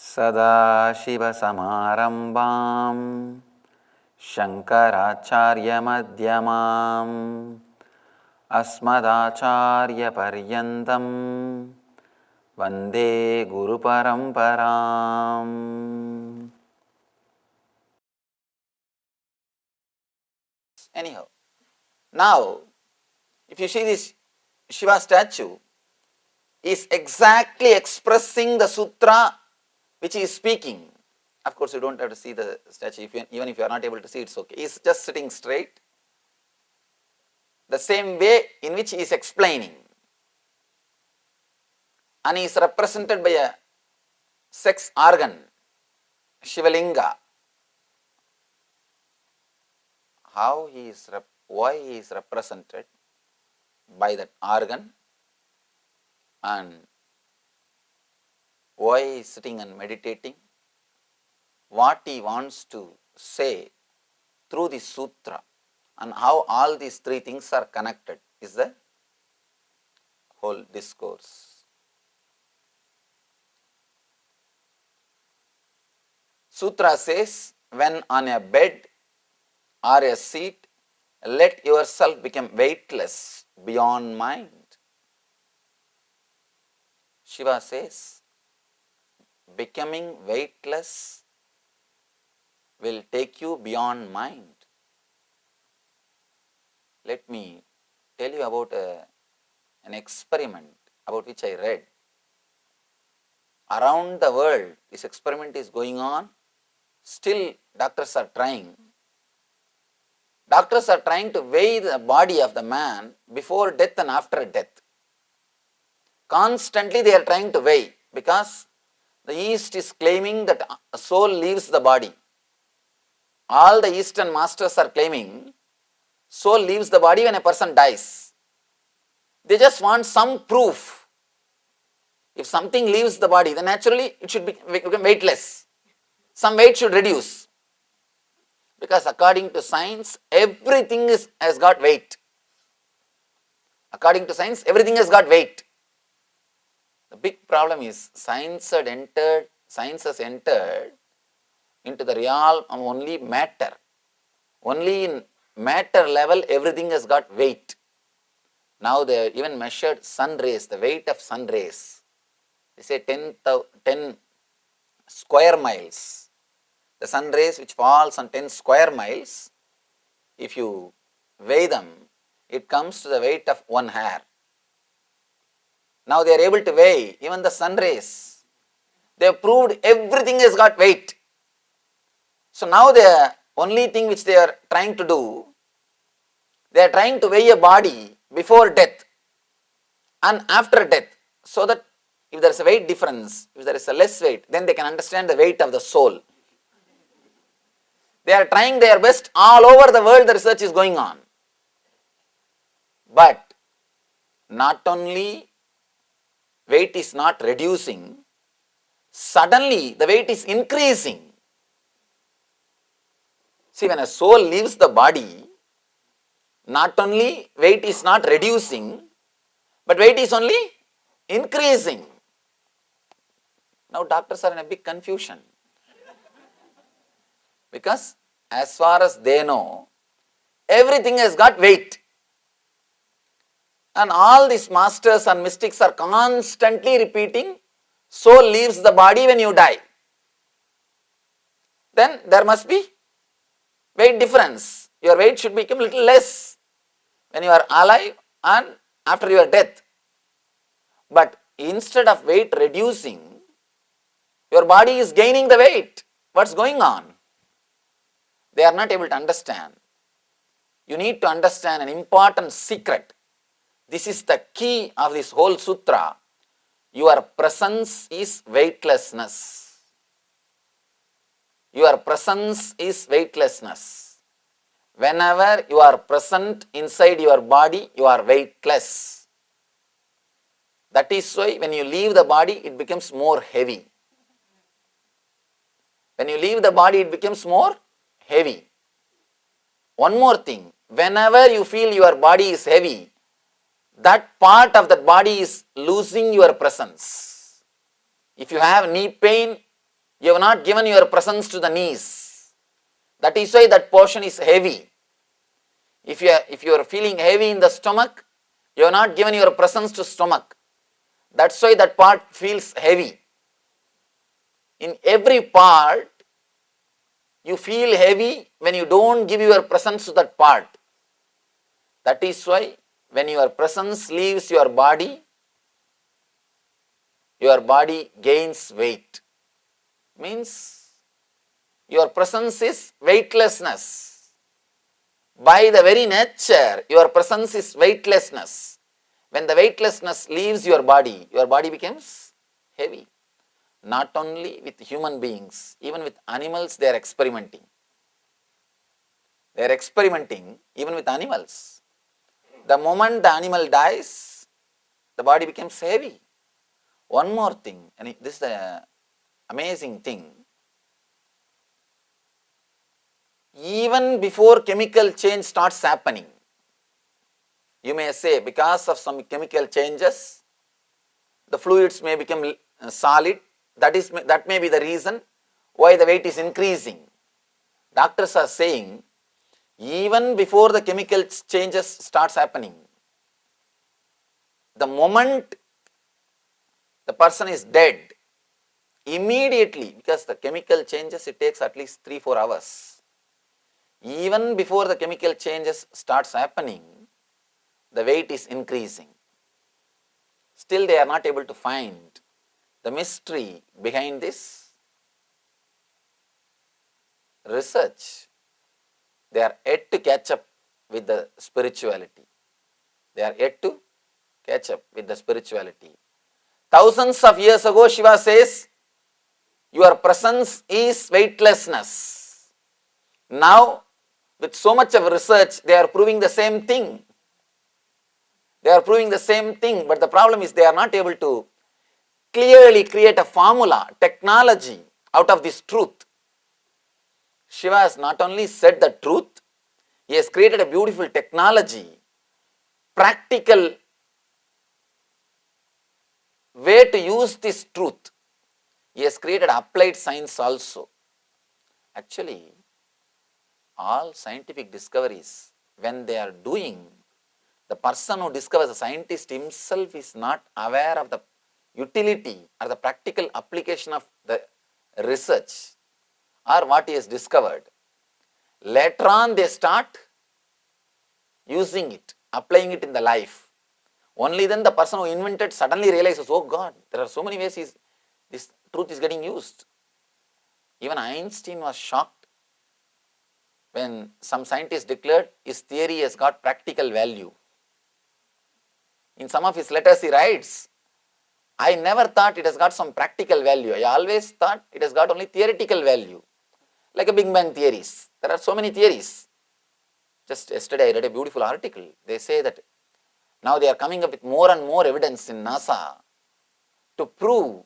सदाशिवसमारम्भां शङ्कराचार्यमध्यमाम् अस्मदाचार्यपर्यन्तं वन्दे गुरुपरम्पराम्. Anyhow, now if you see this Shiva statue is exactly expressing the sutra which he is speaking. Of course, you don't have to see the statue, even if you are not able to see, it's okay. He is just sitting straight, the same way in which he is explaining. And he is represented by a sex organ, Shivalinga. Why he is represented by that organ, and why he is sitting and meditating, what he wants to say through the sutra, and how all these three things are connected is the whole discourse. Sutra says, when on a bed or a seat, let yourself become weightless beyond mind. Shiva says, becoming weightless will take you beyond mind. Let me tell you about an experiment about which I read. Around the world, this experiment is going on. Still, doctors are trying. Doctors are trying to weigh the body of the man before death and after death. Constantly they are trying to weigh, because the East is claiming that a soul leaves the body. All the Eastern masters are claiming soul leaves the body when a person dies. They just want some proof. If something leaves the body, then naturally it should become weightless. Some weight should reduce. Because according to science, everything has got weight. According to science, everything has got weight. The big problem is science has entered into the realm of only matter. Only in matter level everything has got weight. Now they have even measured sun rays, the weight of sun rays. They say 10 square miles. The sun rays which falls on 10 square miles, if you weigh them, it comes to the weight of one hair. Now they are able to weigh even the sun rays. They have proved everything has got weight. So now the only thing which they are trying to do, they are trying to weigh a body before death and after death, so that if there is a weight difference, if there is a less weight, then they can understand the weight of the soul. They are trying their best. All over the world the research is going on. But not only weight is not reducing, suddenly the weight is increasing. See, when a soul leaves the body, not only weight is not reducing, but weight is only increasing. Now doctors are in a big confusion. Because as far as they know, everything has got weight. And all these masters and mystics are constantly repeating, soul leaves the body when you die. Then there must be weight difference. Your weight should become a little less when you are alive and after your death. But instead of weight reducing, your body is gaining the weight. What's going on? They are not able to understand. You need to understand an important secret. This is the key of this whole sutra. Your presence is weightlessness. Your presence is weightlessness. Whenever you are present inside your body, you are weightless. That is why when you leave the body, it becomes more heavy. When you leave the body, it becomes more heavy. One more thing, whenever you feel your body is heavy, that part of that body is losing your presence. If you have knee pain, You have not given your presence to the knees. That is why that portion is heavy. If you are feeling heavy in the stomach, you have not given your presence to stomach. That's why that part feels heavy. In every part, you feel heavy when you don't give your presence to that part. That is why when your presence leaves your body gains weight. Means your presence is weightlessness. By the very nature, your presence is weightlessness. When the weightlessness leaves your body becomes heavy. Not only with human beings, even with animals they are experimenting. They are experimenting even with animals. The moment the animal dies, the body becomes heavy. One more thing, and this is the amazing thing. Even before chemical change starts happening, you may say because of some chemical changes, the fluids may become solid. That may be the reason why the weight is increasing. Doctors are saying even before the chemical changes starts happening, the moment the person is dead, immediately, because the chemical changes, it takes at least 3-4 hours. Even before the chemical changes starts happening, the weight is increasing. Still they are not able to find the mystery behind this research. They are yet to catch up with the spirituality. They are yet to catch up with the spirituality. Thousands of years ago, Shiva says, your presence is weightlessness. Now, with so much of research, they are proving the same thing. They are proving the same thing, but the problem is they are not able to clearly create a formula, technology out of this truth. Shiva has not only said the truth, he has created a beautiful technology, practical way to use this truth. He has created applied science also. Actually, all scientific discoveries, when they are doing, the person who discovers, the scientist himself is not aware of the utility or the practical application of the research or what he has discovered. Later on they start using it, applying it in the life. Only then the person who invented suddenly realizes, oh God, there are so many ways this truth is getting used. Even Einstein was shocked when some scientists declared his theory has got practical value. In some of his letters he writes, I never thought it has got some practical value. I always thought it has got only theoretical value. Like a Big Bang theories. There are so many theories. Just yesterday I read a beautiful article. They say that now they are coming up with more and more evidence in NASA to prove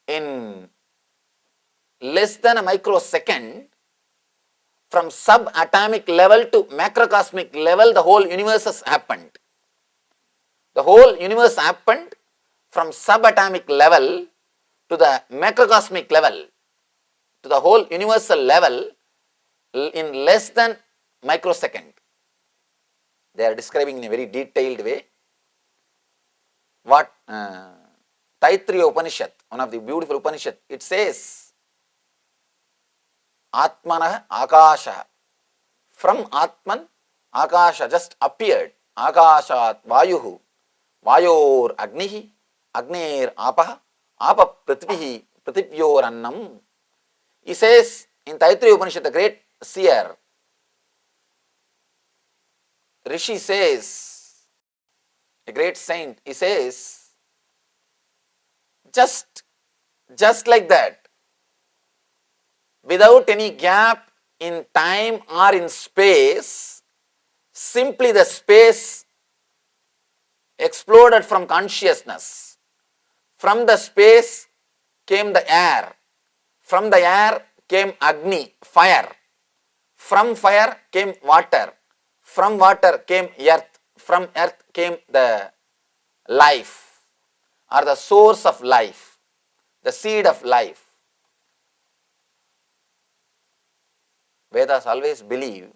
in less than a microsecond, from subatomic level to macrocosmic level, the whole universe has happened. The whole universe happened from subatomic level to the macrocosmic level, to the whole universal level in less than microsecond. They are describing in a very detailed way what Taittiriya Upanishad, one of the beautiful Upanishad, it says, Atmanah Akasha. From Atman, Akasha just appeared. Akashat Vayuhu. Vayor Agnihi, Agner Apaha, Apa Prithvihi, Prithivyor Annam. He says in Taittiriya Upanishad, the great seer, Rishi says, a great saint, he says, just like that, without any gap in time or in space, simply the space exploded from consciousness. From the space came the air. From the air came Agni, fire. From fire came water. From water came earth. From earth came the life or the source of life, the seed of life. Vedas always believed,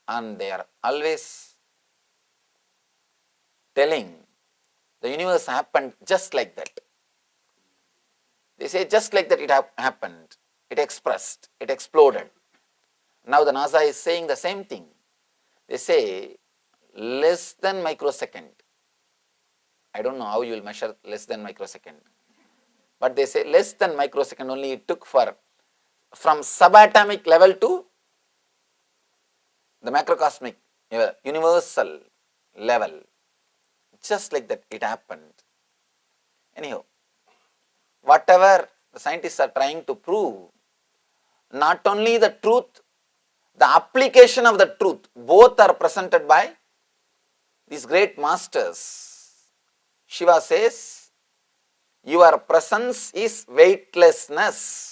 and they are always telling the universe happened just like that. They say just like that it happened, it expressed, it exploded. Now the NASA is saying the same thing. They say less than microsecond. I don't know how you will measure less than microsecond. But they say less than microsecond only it took for from subatomic level to the macrocosmic universal level. Just like that it happened. Anyhow, whatever the scientists are trying to prove, not only the truth, the application of the truth, both are presented by these great masters. Shiva says, your presence is weightlessness.